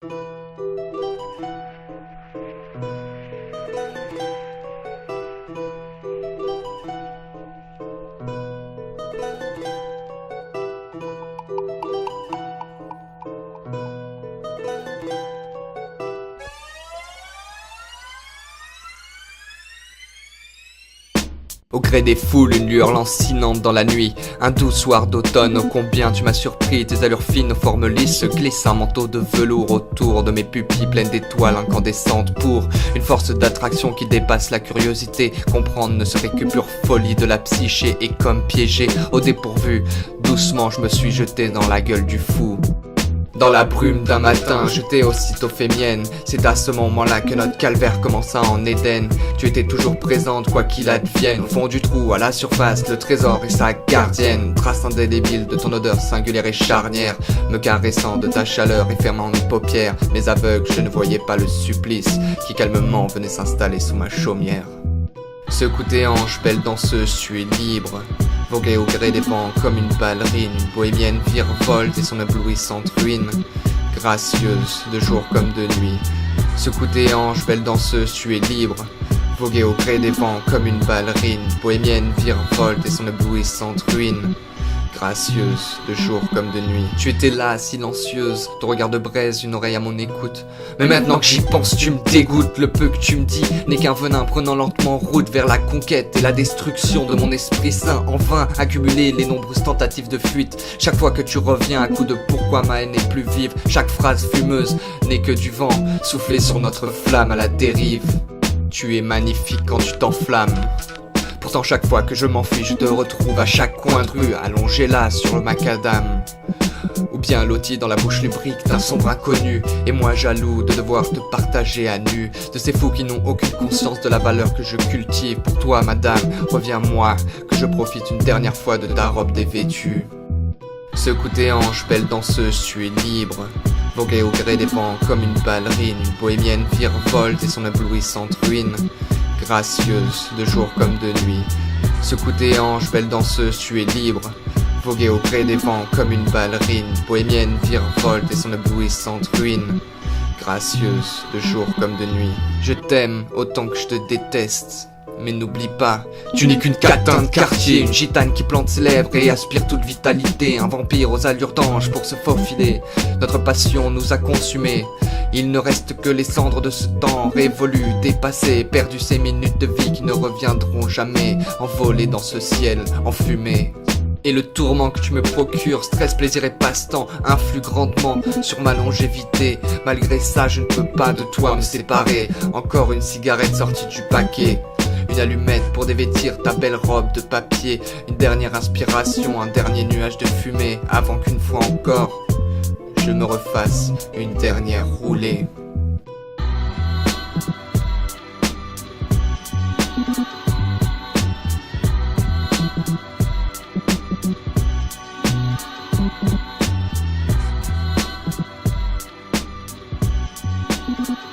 Au gré des foules, une lueur lancinante dans la nuit. Un doux soir d'automne, ô combien tu m'as surpris. Tes allures fines, aux formes lisses, se glissent un manteau de velours autour de mes pupilles pleines d'étoiles incandescentes. Pour une force d'attraction qui dépasse la curiosité, comprendre ne serait que pure folie de la psyché. Et comme piégé au dépourvu, doucement je me suis jeté dans la gueule du fou. Dans la brume d'un matin, je t'ai aussitôt fait mienne. C'est à ce moment-là que notre calvaire commença en Éden. Tu étais toujours présente, quoi qu'il advienne. Au fond du trou, à la surface, le trésor et sa gardienne. Trace indélébile de ton odeur singulière et charnière, me caressant de ta chaleur et fermant mes paupières. Mais aveugle, je ne voyais pas le supplice qui calmement venait s'installer sous ma chaumière. Secoue tes hanches, belle danseuse, tu es libre. Voguer au gré des vents comme une ballerine, une bohémienne virevolte et son éblouissante ruine. Gracieuse, de jour comme de nuit. Secoue tes hanches, belle danseuse, tu es libre. Voguer au gré des vents comme une ballerine, une bohémienne virevolte et son éblouissante ruine. Gracieuse, de jour comme de nuit. Tu étais là, silencieuse, ton regard de braise, une oreille à mon écoute. Mais maintenant que j'y pense, tu me dégoûtes. Le peu que tu me dis n'est qu'un venin prenant lentement route vers la conquête et la destruction de mon esprit sain. En vain, accumuler les nombreuses tentatives de fuite. Chaque fois que tu reviens à coup de pourquoi ma haine est plus vive. Chaque phrase fumeuse n'est que du vent soufflé sur notre flamme à la dérive. Tu es magnifique quand tu t'enflammes. Pourtant chaque fois que je m'enfuis, je te retrouve à chaque coin de rue, allongé là sur le macadam. Ou bien loti dans la bouche lubrique d'un sombre inconnu. Et moi jaloux de devoir te partager à nu. De ces fous qui n'ont aucune conscience de la valeur que je cultive. Pour toi madame, reviens-moi, que je profite une dernière fois de ta robe dévêtue. Secoue tes hanches, belle danseuse, tu es libre. Voguer au gré des vents comme une ballerine, une bohémienne virevolte et son éblouissante ruine. Gracieuse, de jour comme de nuit. Secoue tes hanches, belle danseuse, tu es libre. Voguer au gré des vents comme une ballerine, bohémienne virevolte et son éblouissante ruine. Gracieuse, de jour comme de nuit. Je t'aime autant que je te déteste. Mais n'oublie pas, tu n'es qu'une catin de quartier, une gitane qui plante ses lèvres et aspire toute vitalité, un vampire aux allures d'ange pour se faufiler. Notre passion nous a consumés, il ne reste que les cendres de ce temps révolu, dépassé, perdu ces minutes de vie qui ne reviendront jamais, envolées dans ce ciel enfumé. Et le tourment que tu me procures, stress, plaisir et passe-temps, influe grandement sur ma longévité. Malgré ça, je ne peux pas de toi me séparer. Encore une cigarette sortie du paquet. Une allumette pour dévêtir ta belle robe de papier. Une dernière inspiration, un dernier nuage de fumée. Avant qu'une fois encore, je me refasse une dernière roulée. Thank you.